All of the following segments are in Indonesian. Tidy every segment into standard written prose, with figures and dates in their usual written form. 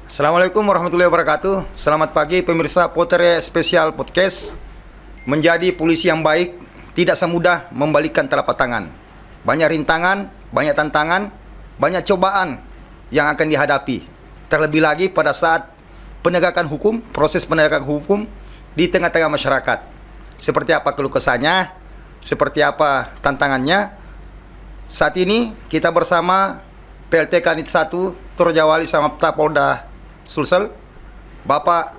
Assalamualaikum warahmatullahi wabarakatuh. Selamat pagi pemirsa Potere Spesial Podcast. Menjadi polisi yang baik tidak semudah membalikkan telapak tangan. Banyak rintangan, banyak tantangan, banyak cobaan yang akan dihadapi. Terlebih lagi pada saat penegakan hukum, proses penegakan hukum di tengah-tengah masyarakat. Seperti apa keluh kesahnya, seperti apa tantangannya. Saat ini kita bersama PLT Kanit 1 Torjawali Samapta Polda Sulsel, Bapak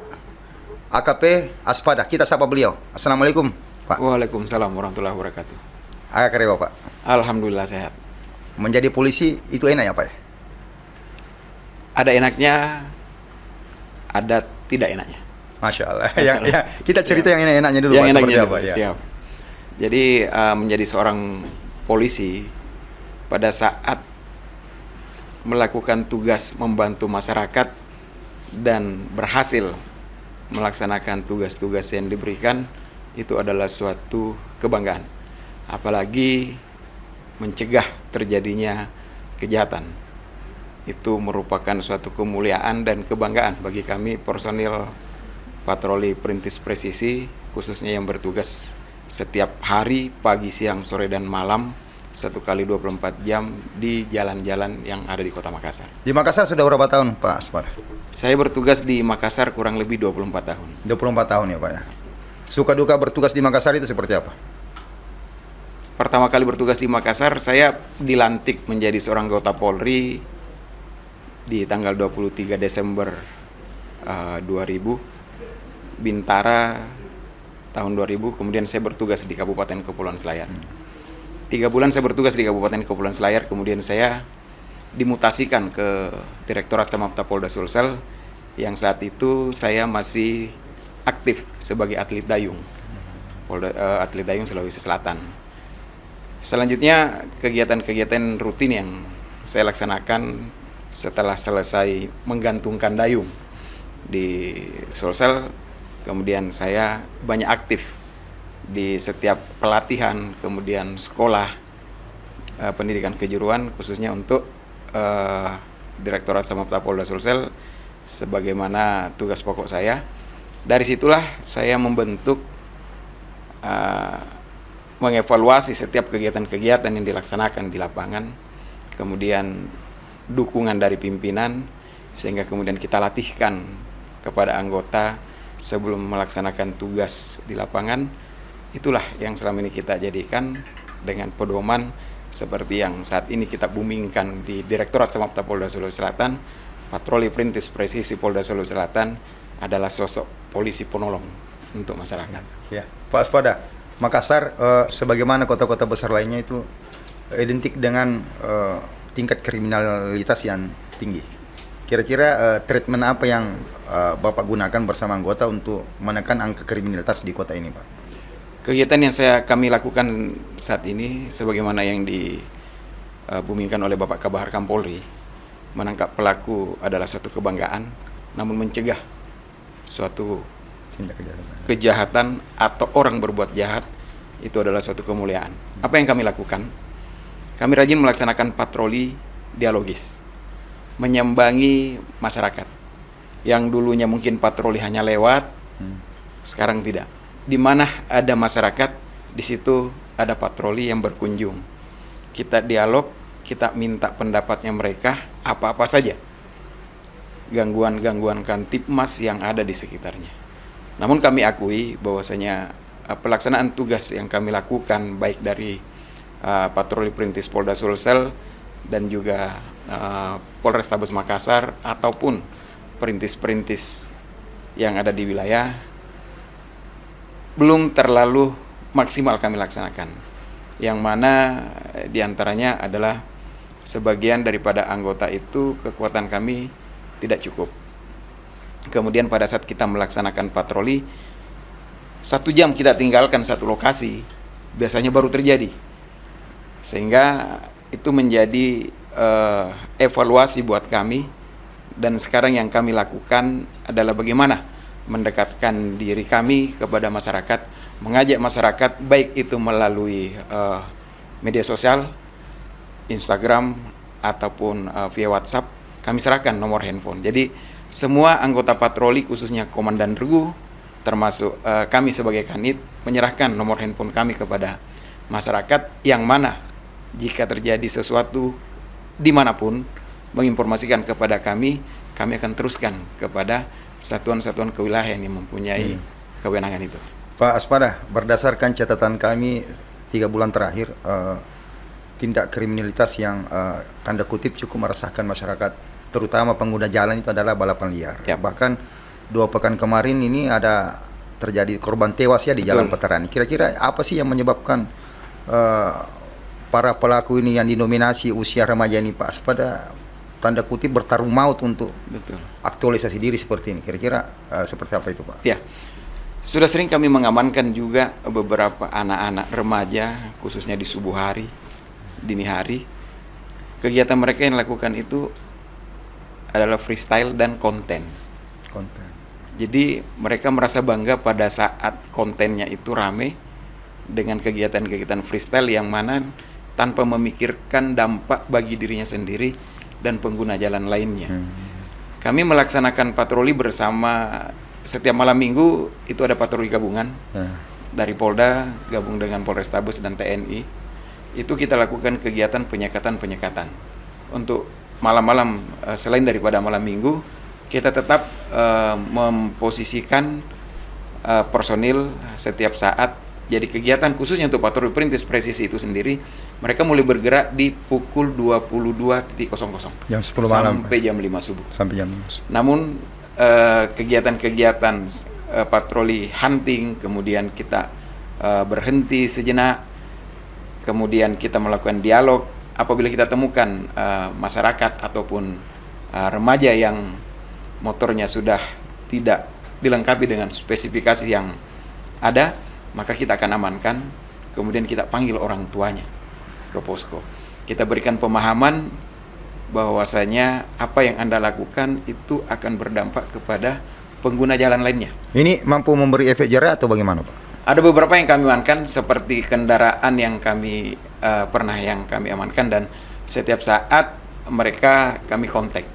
AKP Aspada. Kita sapa beliau. Assalamualaikum, Pak. Waalaikumsalam warahmatullahi wabarakatuh. Apa kabar, Bapak? Alhamdulillah sehat. Menjadi polisi itu enak ya, Pak? Ada enaknya, ada tidak enaknya. Masya Allah. Masya Allah. Ya, kita cerita yang enak-enaknya dulu, Yang Pak. enaknya Seperti dulu, apa? Ya. siap. Jadi menjadi seorang polisi pada saat melakukan tugas membantu masyarakat dan berhasil melaksanakan tugas-tugas yang diberikan, itu adalah suatu kebanggaan. Apalagi mencegah terjadinya kejahatan. Itu merupakan suatu kemuliaan dan kebanggaan bagi kami personil patroli perintis presisi, khususnya yang bertugas setiap hari, pagi, siang, sore, dan malam, 1 kali 24 jam di jalan-jalan yang ada di Kota Makassar. Di Makassar sudah berapa tahun, Pak Aspada? Saya bertugas di Makassar kurang lebih 24 tahun. 24 tahun ya, Pak ya. Suka duka bertugas di Makassar itu seperti apa? Pertama kali bertugas di Makassar, saya dilantik menjadi seorang anggota Polri di tanggal 23 Desember 2000, Bintara tahun 2000, kemudian saya bertugas di Kabupaten Kepulauan Selayar. 3 bulan saya bertugas di Kabupaten Kepulauan Selayar, kemudian saya dimutasikan ke Direktorat Samapta Polda Sulsel, yang saat itu saya masih aktif sebagai atlet dayung, atlet dayung Sulawesi Selatan. Selanjutnya kegiatan-kegiatan rutin yang saya laksanakan setelah selesai menggantungkan dayung di Sulsel, kemudian saya banyak aktif di setiap pelatihan, kemudian sekolah pendidikan kejuruan, khususnya untuk Direktorat Samapta Polda Sulsel sebagaimana tugas pokok saya. Dari situlah saya membentuk, mengevaluasi setiap kegiatan-kegiatan yang dilaksanakan di lapangan, kemudian dukungan dari pimpinan, sehingga kemudian kita latihkan kepada anggota sebelum melaksanakan tugas di lapangan. Itulah yang selama ini kita jadikan dengan pedoman seperti yang saat ini kita boomingkan di Direktorat Samapta Polda Sulawesi Selatan. Patroli perintis presisi Polda Sulawesi Selatan adalah sosok polisi penolong untuk masyarakat. Ya, Pak Aspada, Makassar sebagaimana kota-kota besar lainnya itu identik dengan tingkat kriminalitas yang tinggi. Kira-kira treatment apa yang Bapak gunakan bersama anggota untuk menekan angka kriminalitas di kota ini, Pak? Kegiatan yang kami lakukan saat ini, sebagaimana yang dibumingkan oleh Bapak Kabahar Kampolri, menangkap pelaku adalah suatu kebanggaan, namun mencegah suatu kejahatan atau orang berbuat jahat itu adalah suatu kemuliaan. Apa yang kami lakukan? Kami rajin melaksanakan patroli dialogis, menyambangi masyarakat. Yang dulunya mungkin patroli hanya lewat, sekarang tidak. Di mana ada masyarakat, di situ ada patroli yang berkunjung. Kita dialog, kita minta pendapatnya mereka, apa-apa saja gangguan-gangguan Kamtibmas yang ada di sekitarnya. Namun kami akui bahwasanya pelaksanaan tugas yang kami lakukan baik dari patroli perintis Polda Sulsel dan juga Polrestabes Makassar ataupun perintis-perintis yang ada di wilayah belum terlalu maksimal kami laksanakan, yang mana diantaranya adalah sebagian daripada anggota itu kekuatan kami tidak cukup. Kemudian pada saat kita melaksanakan patroli, 1 jam kita tinggalkan satu lokasi, biasanya baru terjadi, sehingga itu menjadi evaluasi buat kami. Dan sekarang yang kami lakukan adalah bagaimana mendekatkan diri kami kepada masyarakat, mengajak masyarakat baik itu melalui media sosial, Instagram ataupun via WhatsApp, kami serahkan nomor handphone. Jadi semua anggota patroli khususnya Komandan Regu termasuk kami sebagai Kanit menyerahkan nomor handphone kami kepada masyarakat, yang mana jika terjadi sesuatu dimanapun menginformasikan kepada kami akan teruskan kepada satuan-satuan kewilayahan yang mempunyai kewenangan itu. Pak Aspada, berdasarkan catatan kami 3 bulan terakhir, tindak kriminalitas yang tanda kutip cukup meresahkan masyarakat, terutama pengguna jalan itu adalah balapan liar. Ya. Bahkan 2 pekan kemarin ini ada terjadi korban tewas ya di Jalan Veteran. Kira-kira apa sih yang menyebabkan para pelaku ini yang dinominasi usia remaja ini, Pak Aspada, tanda kutip bertarung maut untuk aktualisasi diri seperti ini? Kira-kira seperti apa itu, Pak? Ya, sudah sering kami mengamankan juga beberapa anak-anak remaja, khususnya di subuh hari, dini hari. Kegiatan mereka yang lakukan itu adalah freestyle dan konten. Jadi mereka merasa bangga pada saat kontennya itu rame dengan kegiatan-kegiatan freestyle yang mana tanpa memikirkan dampak bagi dirinya sendiri dan pengguna jalan lainnya. Kami melaksanakan patroli bersama. Setiap malam minggu itu ada patroli gabungan dari Polda gabung dengan Polrestabes dan TNI. Itu kita lakukan kegiatan penyekatan. Untuk malam-malam, selain daripada malam minggu, kita tetap memposisikan personil setiap saat. Jadi kegiatan khususnya untuk patroli perintis presisi itu sendiri, mereka mulai bergerak di pukul 22.00 jam 10 malam sampai jam 5 subuh. Sampai jam 5 subuh. Namun kegiatan-kegiatan patroli hunting, kemudian kita berhenti sejenak, kemudian kita melakukan dialog. Apabila kita temukan masyarakat ataupun remaja yang motornya sudah tidak dilengkapi dengan spesifikasi yang ada, maka kita akan amankan, kemudian kita panggil orang tuanya ke posko. Kita berikan pemahaman bahwasanya apa yang Anda lakukan itu akan berdampak kepada pengguna jalan lainnya. Ini mampu memberi efek jerah atau bagaimana, Pak? Ada beberapa yang kami amankan, seperti kendaraan yang kami kami amankan, dan setiap saat mereka kami kontak.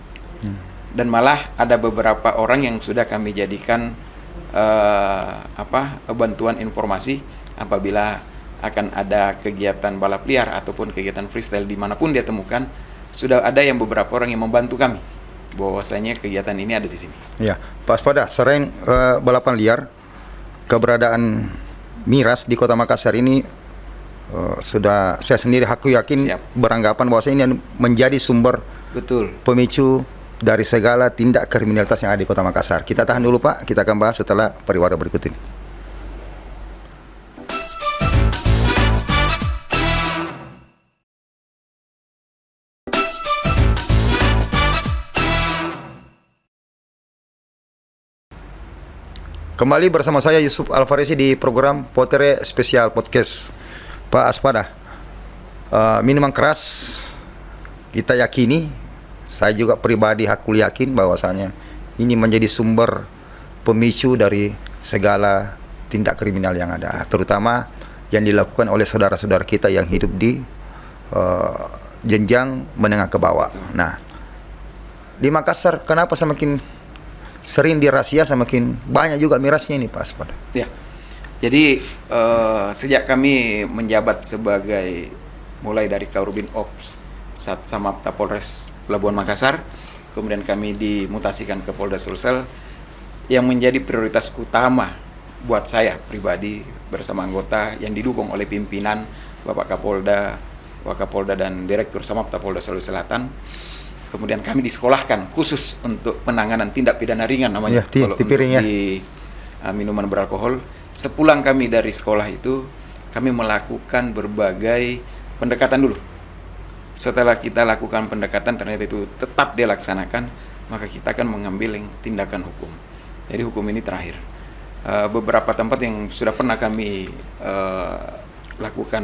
Dan malah ada beberapa orang yang sudah kami jadikan bantuan informasi apabila akan ada kegiatan balap liar ataupun kegiatan freestyle dimanapun dia temukan. Sudah ada yang beberapa orang yang membantu kami bahwasanya kegiatan ini ada di sini. Ya, Pak Aspada, selain balapan liar, keberadaan miras di Kota Makassar ini sudah saya sendiri yakin beranggapan bahwa ini menjadi sumber pemicu dari segala tindak kriminalitas yang ada di Kota Makassar. Kita tahan dulu, Pak. Kita akan bahas setelah pariwara berikut ini. Kembali bersama saya Yusuf Alfarisi di program Potere Spesial Podcast. Pak Aspada, minuman keras kita yakini, saya juga pribadi hakul yakin bahwasanya ini menjadi sumber pemicu dari segala tindak kriminal yang ada, terutama yang dilakukan oleh saudara-saudara kita yang hidup di jenjang menengah ke bawah. Nah, di Makassar kenapa semakin sering dirazia, semakin banyak juga mirasnya ini, Pak Aspada? Ya, jadi sejak kami menjabat sebagai mulai dari Karubin Ops Samapta Polres Pelabuhan Makassar, kemudian kami dimutasikan ke Polda Sulsel, yang menjadi prioritas utama buat saya pribadi bersama anggota yang didukung oleh pimpinan Bapak Kapolda, Wakapolda dan Direktur Samapta Polda Sulawesi Selatan. Kemudian kami disekolahkan khusus untuk penanganan tindak pidana ringan namanya, kalau untuk di minuman beralkohol. Sepulang kami dari sekolah itu, kami melakukan berbagai pendekatan dulu. Setelah kita lakukan pendekatan ternyata itu tetap dilaksanakan, maka kita akan mengambil tindakan hukum. Jadi hukum ini terakhir. Beberapa tempat yang sudah pernah kami lakukan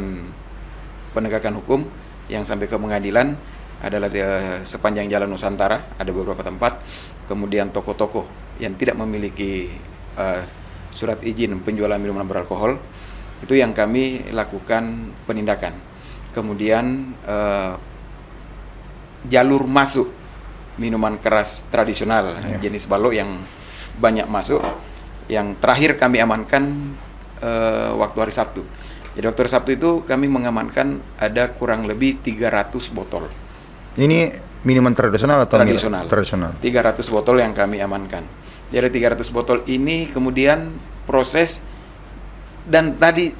penegakan hukum yang sampai ke pengadilan adalah di sepanjang Jalan Nusantara, ada beberapa tempat. Kemudian toko-toko yang tidak memiliki surat izin penjualan minuman beralkohol, itu yang kami lakukan penindakan. Kemudian jalur masuk minuman keras tradisional jenis balok yang banyak masuk. Yang terakhir kami amankan waktu hari Sabtu. Jadi waktu hari Sabtu itu kami mengamankan ada kurang lebih 300 botol. Ini minuman tradisional atau Tradisional. Tradisional. 300 botol yang kami amankan. Jadi 300 botol ini kemudian proses, dan tadi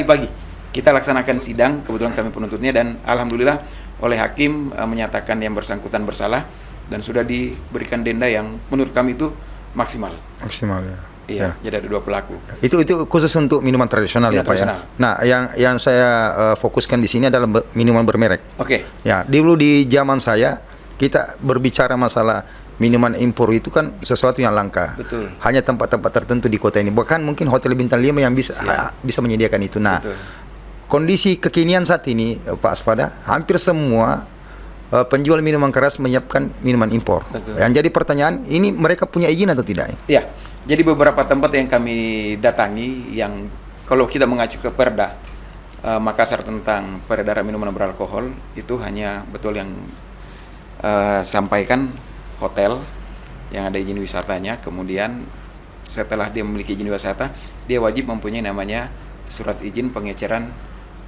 pagi kita laksanakan sidang, kebetulan kami penuntutnya, dan alhamdulillah oleh hakim menyatakan yang bersangkutan bersalah dan sudah diberikan denda yang menurut kami itu maksimal. Maksimal ya. Iya, jadi ada 2 pelaku. Itu khusus untuk minuman tradisional ya Pak ya. Nah, yang saya fokuskan di sini adalah minuman bermerek. Oke. Ya, dulu di zaman saya kita berbicara masalah minuman impor itu kan sesuatu yang langka. Betul. Hanya tempat-tempat tertentu di kota ini. Bahkan mungkin hotel bintang 5 yang bisa menyediakan itu. Nah, Betul. kondisi kekinian saat ini Pak Aspada, hampir semua penjual minuman keras menyiapkan minuman impor. Betul. Yang jadi pertanyaan, ini mereka punya izin atau tidak? Iya. Jadi beberapa tempat yang kami datangi yang kalau kita mengacu ke Perda Makassar tentang peredaran minuman beralkohol, itu hanya betul yang sampaikan hotel yang ada izin wisatanya. Kemudian setelah dia memiliki izin wisata, dia wajib mempunyai namanya surat izin pengeceran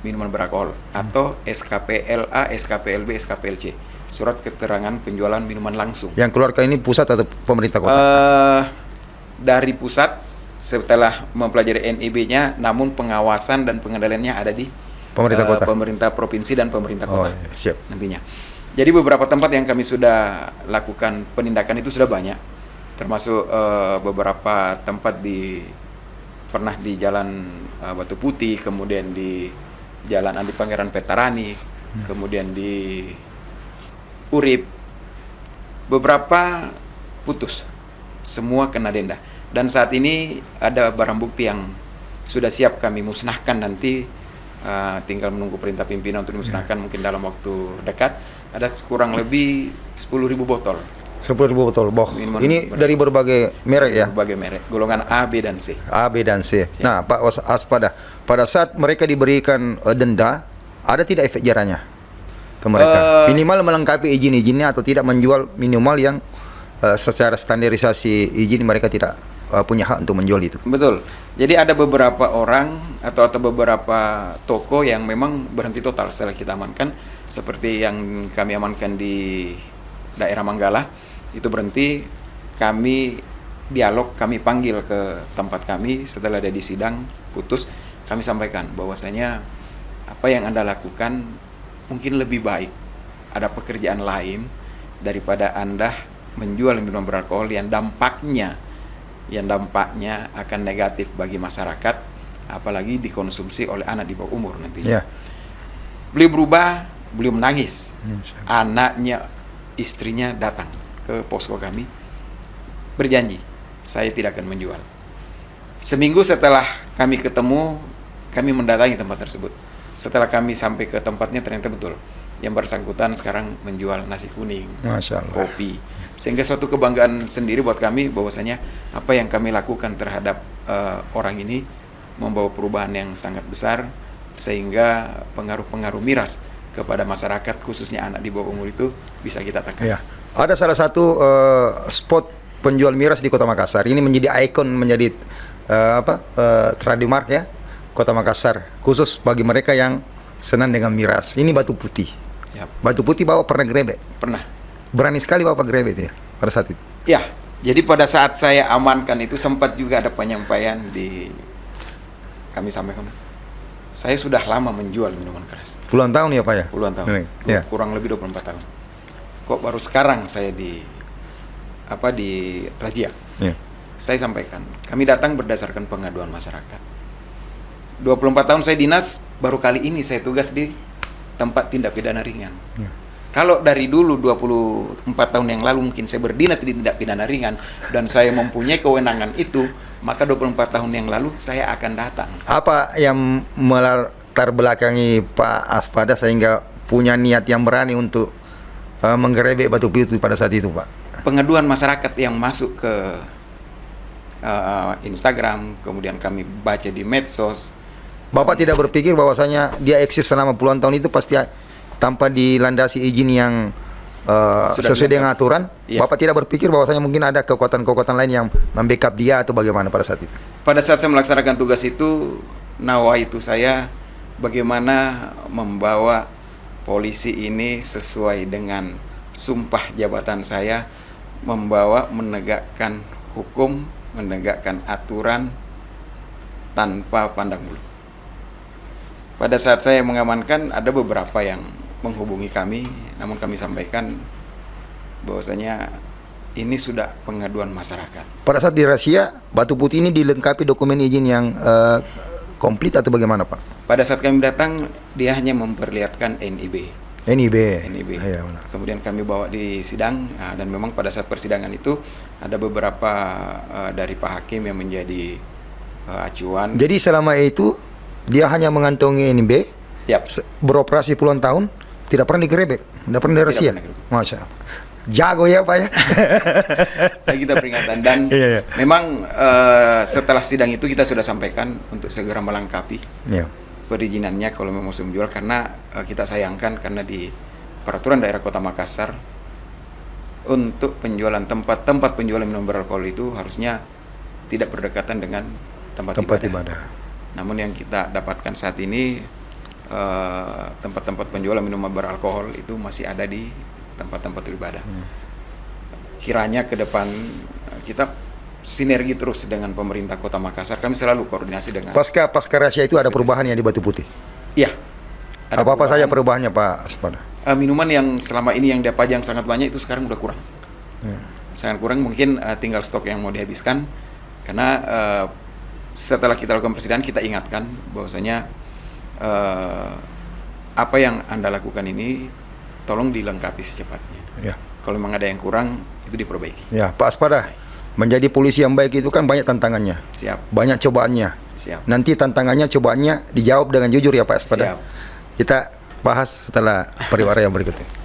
minuman beralkohol atau SKPLA, SKPLB, SKPLC, surat keterangan penjualan minuman langsung. Yang keluarkan ini pusat atau pemerintah kota? Dari pusat setelah mempelajari NIB-nya, namun pengawasan dan pengendaliannya ada di Pemerintah kota. pemerintah provinsi dan pemerintah kota. Iya, siap. Nantinya. Jadi beberapa tempat yang kami sudah lakukan penindakan itu sudah banyak, termasuk beberapa tempat pernah di Jalan Batu Putih, kemudian di Jalan Andi Pangeran Petarani, kemudian di Urip. Beberapa putus, semua kena denda. Dan saat ini ada barang bukti yang sudah siap kami musnahkan nanti, tinggal menunggu perintah pimpinan untuk dimusnahkan mungkin dalam waktu dekat. Ada kurang lebih 10.000 botol. 10.000 botol. Ini dari berbagai merek ya? Berbagai merek, golongan A, B, dan C. A, B, dan C. Siap. Nah, Pak Aspada, pada saat mereka diberikan denda, ada tidak efek jerahnya ke mereka? Minimal melengkapi izin-izinnya atau tidak menjual minimal yang secara standarisasi izin mereka tidak punya hak untuk menjual itu. Betul. Jadi ada beberapa orang atau beberapa toko yang memang berhenti total setelah kita amankan, seperti yang kami amankan di daerah Manggala, itu berhenti. Kami dialog, kami panggil ke tempat kami setelah ada di sidang putus, kami sampaikan bahwasanya apa yang Anda lakukan mungkin lebih baik, ada pekerjaan lain daripada Anda menjual minuman beralkohol yang dampaknya akan negatif bagi masyarakat, apalagi dikonsumsi oleh anak di bawah umur nantinya. Ya. Beliau berubah, beliau menangis. Anaknya, istrinya datang ke posko kami, berjanji, saya tidak akan menjual. Seminggu setelah kami ketemu, kami mendatangi tempat tersebut. Setelah kami sampai ke tempatnya, ternyata betul, yang bersangkutan sekarang menjual nasi kuning, Masya Allah. kopi. Sehingga suatu kebanggaan sendiri buat kami bahwasanya apa yang kami lakukan terhadap orang ini membawa perubahan yang sangat besar, sehingga pengaruh-pengaruh miras kepada masyarakat khususnya anak di bawah umur itu bisa kita tekan. Ya. Ada salah satu spot penjual miras di Kota Makassar. Ini menjadi ikon, menjadi trademark ya Kota Makassar, khusus bagi mereka yang senang dengan miras. Ini Batu Putih. Yap. Batu Putih Bapak pernah grebek? Pernah. Berani sekali Bapak grebek ya pada saat itu. Ya, jadi pada saat saya amankan itu sempat juga ada penyampaian kami sampaikan, saya sudah lama menjual minuman keras. Puluhan tahun ya Pak ya? Puluhan tahun. Ya. Kurang lebih 24 tahun. Kok baru sekarang saya di razia? Ya. Saya sampaikan, kami datang berdasarkan pengaduan masyarakat. 24 tahun saya dinas, baru kali ini saya tugas di tempat tindak pidana ringan. Ya. Kalau dari dulu 24 tahun yang lalu mungkin saya berdinas di tindak pidana ringan dan saya mempunyai kewenangan itu, maka 24 tahun yang lalu saya akan datang. Apa yang melatar belakangi Pak Aspada sehingga punya niat yang berani untuk menggerebek Batu Putih pada saat itu Pak? Pengaduan masyarakat yang masuk ke Instagram, kemudian kami baca di medsos. Bapak tidak berpikir bahwasanya dia eksis selama puluhan tahun itu pasti tanpa dilandasi izin yang Sudah sesuai dengan dilengkapi. aturan. Iya. Bapak tidak berpikir bahwasanya mungkin ada kekuatan-kekuatan lain yang membackup dia atau bagaimana pada saat itu? Pada saat saya melaksanakan tugas itu, nawaitu saya bagaimana membawa polisi ini sesuai dengan sumpah jabatan saya, membawa menegakkan hukum, menegakkan aturan tanpa pandang bulu. Pada saat saya mengamankan, ada beberapa yang menghubungi kami, namun kami sampaikan bahwasanya ini sudah pengaduan masyarakat. Pada saat di razia, Batu Putih ini dilengkapi dokumen izin yang komplit atau bagaimana, Pak? Pada saat kami datang, dia hanya memperlihatkan NIB. NIB. NIB. Iya, benar. Kemudian kami bawa di sidang, dan memang pada saat persidangan itu ada beberapa dari Pak Hakim yang menjadi acuan. Jadi selama itu dia hanya mengantongi NIB, Yap. beroperasi puluhan tahun, tidak pernah digerebek, tidak pernah dirazia. pernah digerebek. Masya Allah. Jago ya, Pak ya. Nah, kita peringatan dan Iya, iya. memang setelah sidang itu kita sudah sampaikan untuk segera melengkapi Iya. perizinannya kalau memang mau menjual, karena kita sayangkan karena di peraturan daerah Kota Makassar untuk penjualan tempat penjualan minuman beralkohol itu harusnya tidak berdekatan dengan tempat ibadah. Namun yang kita dapatkan saat ini tempat-tempat penjualan minuman beralkohol itu masih ada di tempat-tempat ibadah. Kiranya ke depan kita sinergi terus dengan pemerintah Kota Makassar. Kami selalu koordinasi dengan. Pasca razia itu ada perubahan yang di Batu Putih. Iya. ada Apa-apa saja perubahan. perubahannya, Pak Aspada? Minuman yang selama ini yang dia pajang sangat banyak itu sekarang udah kurang. Sangat kurang, mungkin tinggal stok yang mau dihabiskan. Karena setelah kita lakukan persidangan, kita ingatkan bahwasanya apa yang Anda lakukan ini tolong dilengkapi secepatnya. Ya. Kalau memang ada yang kurang, itu diperbaiki. Ya, Pak Aspada, menjadi polisi yang baik itu kan banyak tantangannya, Siap, banyak cobaannya. siap. Nanti tantangannya, cobaannya dijawab dengan jujur ya, Pak Aspada. Siap. Kita bahas setelah pariwara yang berikut ini.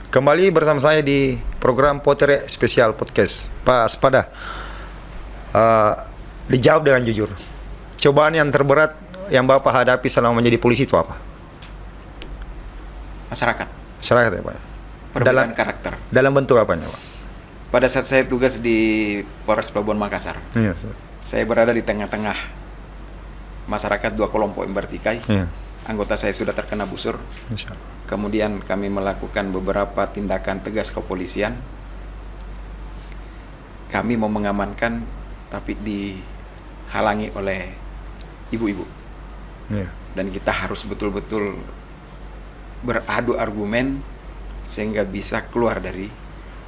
Kembali bersama saya di program Potere Spesial Podcast. Pak Aspada, dijawab dengan jujur. Cobaan yang terberat yang Bapak hadapi selama menjadi polisi itu apa? Masyarakat, Masyarakat ya, Pak? perbedaan karakter. Dalam bentuk apanya, Pak? Pada saat saya tugas di Polres Pelabuhan Makassar, Iya, saya berada di tengah-tengah masyarakat, dua kelompok yang bertikai. iya. Anggota saya sudah terkena busur. Insya Allah. Kemudian kami melakukan beberapa tindakan tegas kepolisian. Kami mau mengamankan, tapi dihalangi oleh ibu-ibu. Iya. Dan kita harus betul-betul beradu argumen sehingga bisa keluar dari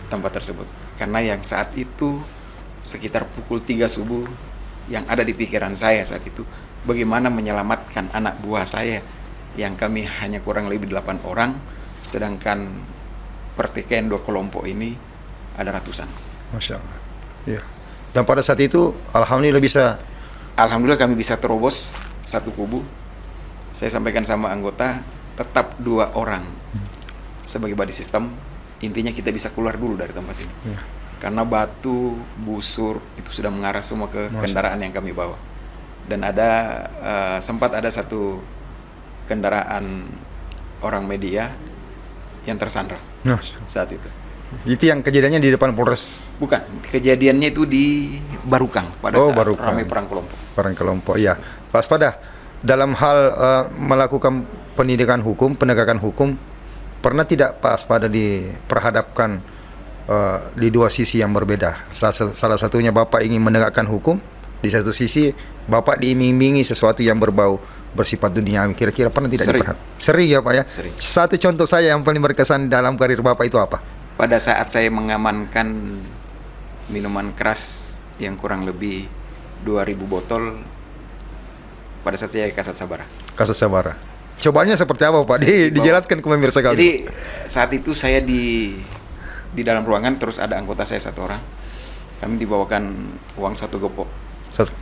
tempat tersebut. Karena yang saat itu sekitar pukul 3 subuh, yang ada di pikiran saya saat itu, bagaimana menyelamatkan anak buah saya yang kami hanya kurang lebih 8 orang, sedangkan pertikaian dua kelompok ini ada ratusan. Masya Allah. Iya. Dan pada saat itu, Alhamdulillah kami bisa terobos satu kubu. Saya sampaikan sama anggota, tetap 2 orang sebagai body system. Intinya kita bisa keluar dulu dari tempat ini. Iya. Karena batu, busur itu sudah mengarah semua ke kendaraan yang kami bawa. Dan sempat ada satu kendaraan orang media yang tersandra saat itu. Itu yang kejadiannya di depan Polres. Bukan, kejadiannya itu di Barukang pada saat Barukang. ramai perang kelompok. Perang kelompok, iya. Pak Aspada, dalam hal melakukan pendidikan hukum, penegakan hukum, pernah tidak Pak Aspada diperhadapkan di dua sisi yang berbeda? Salah satunya Bapak ingin menegakkan hukum, di satu sisi Bapak diiming-imingi sesuatu yang berbau bersifat duniawi. Kira-kira pernah tidak diperhadapkan? Sering ya, Pak ya? Sering. Satu contoh saya yang paling berkesan dalam karir Bapak itu apa? Pada saat saya mengamankan minuman keras yang kurang lebih 2.000 botol pada saat saya di Kasat Sabara. Kasus Sabara. Cobaannya seperti apa, Pak? Dijelaskan ke pemirsa kami. Jadi saat itu saya di dalam ruangan, terus ada anggota saya 1 orang. Kami dibawakan uang 1 gopok.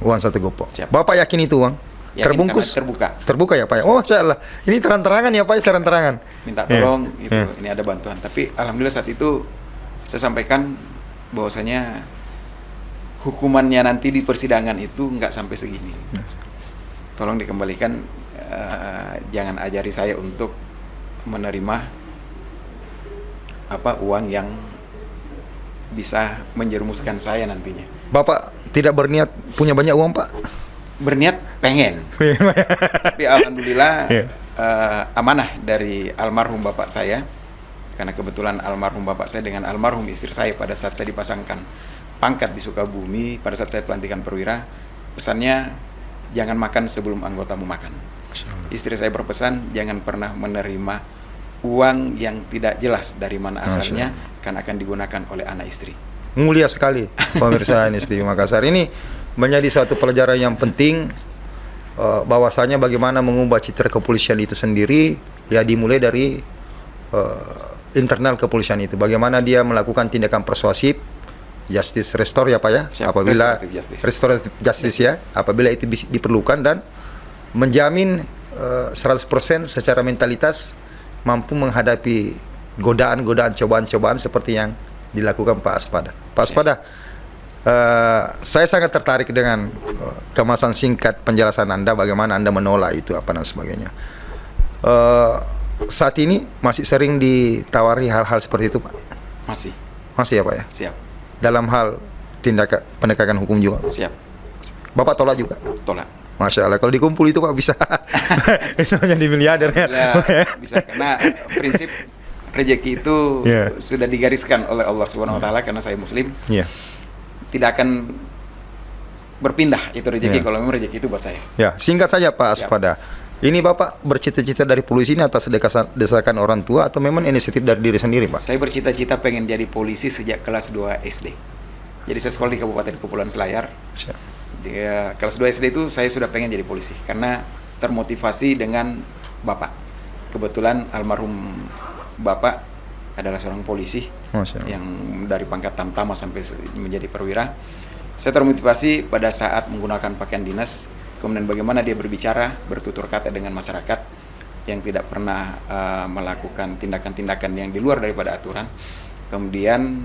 Uang 1 gopok. Siap. Bapak yakin itu uang? Yakin Terbungkus? karena terbuka. Terbuka ya, Pak ya? Oh, Masya Allah. Ini terang-terangan ya, Pak, terang-terangan. Minta tolong, Iya. ini ada bantuan. Tapi alhamdulillah saat itu saya sampaikan bahwasanya hukumannya nanti di persidangan itu nggak sampai segini. Tolong dikembalikan, jangan ajari saya untuk menerima uang yang bisa menjerumuskan saya nantinya. Bapak tidak berniat punya banyak uang, Pak? Berniat pengen, tapi alhamdulillah amanah dari almarhum bapak saya, karena kebetulan almarhum bapak saya dengan almarhum istri saya pada saat saya dipasangkan pangkat di Sukabumi, pada saat saya pelantikan perwira, pesannya jangan makan sebelum anggotamu makan. Istri saya berpesan jangan pernah menerima uang yang tidak jelas dari mana asalnya, kan akan digunakan oleh anak istri. Mulia sekali pemirsa NSD Makassar. Ini menjadi satu pelajaran yang penting, bahwasanya bagaimana mengubah citra kepolisian itu sendiri, ya dimulai dari internal kepolisian itu. Bagaimana dia melakukan tindakan persuasif, justice restore ya Pak ya, Siap, apabila restoratif justice ya, apabila itu diperlukan, dan menjamin 100% secara mentalitas mampu menghadapi godaan-godaan, cobaan-cobaan seperti yang dilakukan Pak Aspada. Pak Aspada, saya sangat tertarik dengan kemasan singkat penjelasan Anda, bagaimana Anda menolak itu apa dan sebagainya. Saat ini masih sering ditawari hal-hal seperti itu Pak? Masih ya Pak ya? Siap. Dalam hal tindakan penegakan hukum juga? Siap. Bapak tolak juga? Tolak. Masya Allah, kalau dikumpul itu Pak bisa bisa menjadi miliarder ya? Bisa, karena prinsip rezeki itu sudah digariskan oleh Allah Subhanahu Wa Taala, karena saya Muslim. Tidak akan berpindah itu rezeki kalau memang rezeki itu buat saya. Ya, singkat saja Pak Aspada. Ini Bapak bercita-cita dari polisi ini atas desakan orang tua atau memang inisiatif dari diri sendiri Pak? Saya bercita-cita pengen jadi polisi sejak kelas 2 SD. Jadi saya sekolah di Kabupaten Kepulauan Selayar. Kelas 2 SD itu saya sudah pengen jadi polisi karena termotivasi dengan Bapak. Kebetulan almarhum Bapak adalah seorang polisi yang dari pangkat tamtama sampai menjadi perwira. Saya termotivasi pada saat menggunakan pakaian dinas, kemudian bagaimana dia berbicara, bertutur kata dengan masyarakat yang tidak pernah melakukan tindakan-tindakan yang di luar daripada aturan. Kemudian,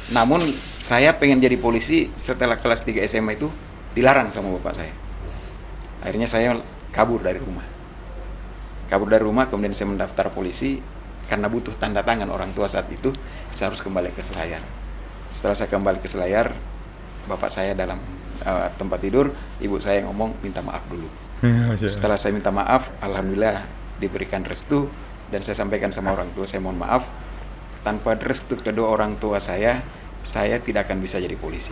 namun saya pengen jadi polisi setelah kelas 3 SMA itu dilarang sama bapak saya. Akhirnya saya kabur dari rumah. Kemudian saya mendaftar polisi karena butuh tanda tangan orang tua saat itu. Saya harus kembali ke Selayar. Setelah saya kembali ke Selayar, bapak saya dalam tempat tidur, ibu saya ngomong minta maaf dulu. Setelah saya minta maaf, alhamdulillah diberikan restu, dan saya sampaikan sama orang tua saya mohon maaf, tanpa restu kedua orang tua saya tidak akan bisa jadi polisi.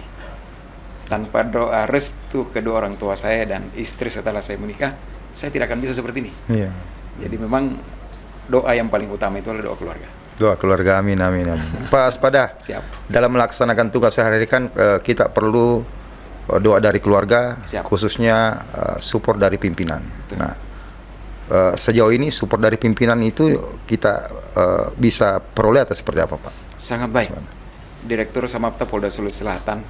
Tanpa doa restu kedua orang tua saya dan istri setelah saya menikah, saya tidak akan bisa seperti ini. Jadi memang doa yang paling utama itu adalah doa keluarga. Doa keluarga, amin, amin, amin. Pak Aspada, Siap. Dalam melaksanakan tugas sehari-hari kan kita perlu doa dari keluarga, Siap. khususnya support dari pimpinan. Betul. Nah, sejauh ini support dari pimpinan itu kita bisa peroleh atau seperti apa Pak? Sangat baik. Direktur Samapta Polda Sulawesi Selatan,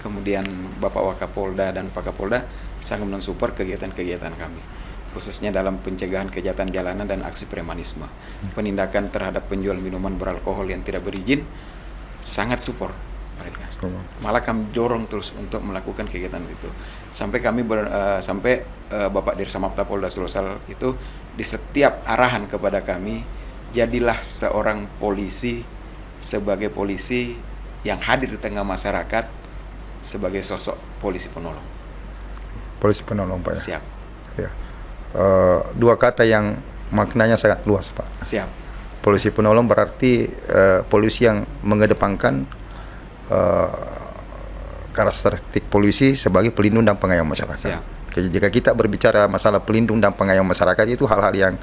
kemudian Bapak Wakapolda dan Pak Kapolda sangat mensupport kegiatan-kegiatan kami, khususnya dalam pencegahan kejahatan jalanan dan aksi premanisme. Penindakan terhadap penjual minuman beralkohol yang tidak berizin, sangat support mereka. Malah kami dorong terus untuk melakukan kegiatan itu. Sampai kami Bapak Dirsamapta Polda Sulawesi itu di setiap arahan kepada kami, jadilah seorang polisi sebagai polisi yang hadir di tengah masyarakat sebagai sosok polisi penolong. Polisi penolong Pak ya? Siap. Ya. Dua kata yang maknanya sangat luas Pak. Siap. Polisi penolong berarti polisi yang mengedepankan karakteristik polisi sebagai pelindung dan pengayom masyarakat. Siap. Jadi jika kita berbicara masalah pelindung dan pengayom masyarakat, itu hal-hal yang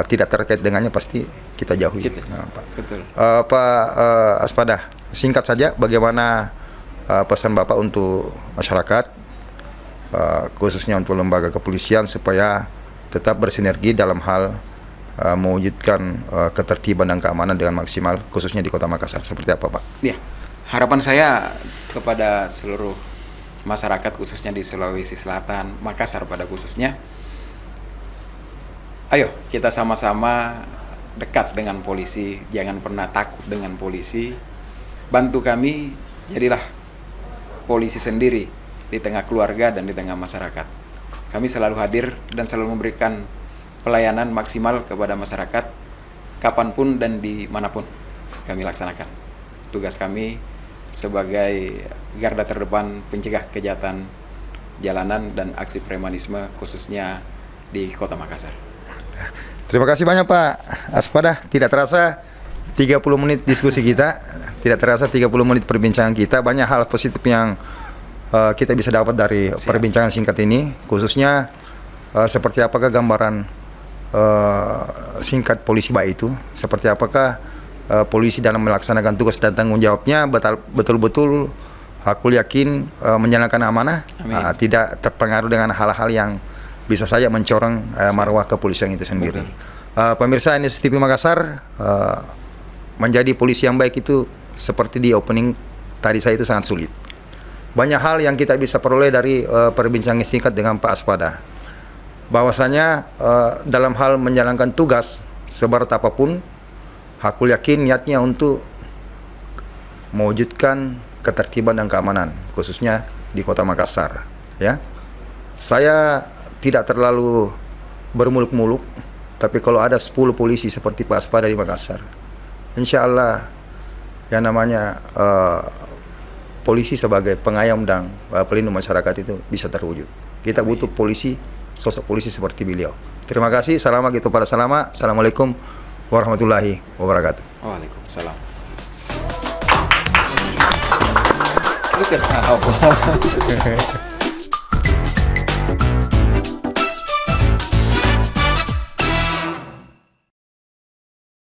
tidak terkait dengannya pasti kita jauhi. Nah, Pak. Betul. Pak Aspada, singkat saja bagaimana pesan Bapak untuk masyarakat, khususnya untuk lembaga kepolisian supaya tetap bersinergi dalam hal mewujudkan ketertiban dan keamanan dengan maksimal, khususnya di Kota Makassar. Seperti apa Pak? Ya, harapan saya kepada seluruh masyarakat khususnya di Sulawesi Selatan, Makassar pada khususnya, ayo kita sama-sama dekat dengan polisi, jangan pernah takut dengan polisi. bantu kami, jadilah polisi sendiri di tengah keluarga dan di tengah masyarakat. Kami selalu hadir dan selalu memberikan pelayanan maksimal kepada masyarakat kapanpun dan dimanapun kami laksanakan. Tugas kami sebagai garda terdepan pencegah kejahatan jalanan dan aksi premanisme khususnya di Kota Makassar. Terima kasih banyak Pak Aspada. Tidak terasa 30 menit diskusi kita, tidak terasa 30 menit perbincangan kita. Banyak hal positif yang kita bisa dapat dari perbincangan singkat ini, khususnya seperti apakah gambaran singkat polisi baik itu, seperti apakah polisi dalam melaksanakan tugas dan tanggung jawabnya betul-betul aku yakin menjalankan amanah, tidak terpengaruh dengan hal-hal yang bisa saja mencoreng marwah kepolisian itu sendiri. Pemirsa NIS TV Makassar, menjadi polisi yang baik itu seperti di opening tadi saya itu sangat sulit. Banyak hal yang kita bisa peroleh dari perbincangan singkat dengan Pak Aspada. Bahwasanya dalam hal menjalankan tugas seberat apapun, aku yakin niatnya untuk mewujudkan ketertiban dan keamanan, khususnya di Kota Makassar. Ya, saya tidak terlalu bermuluk-muluk, tapi kalau ada 10 polisi seperti Pak Aspada di Makassar, insya Allah yang namanya polisi sebagai pengayom dan pelindung masyarakat itu bisa terwujud. Kita butuh polisi, sosok polisi seperti beliau. Terima kasih. Assalamualaikum warahmatullahi wabarakatuh. Waalaikumsalam. Look at how.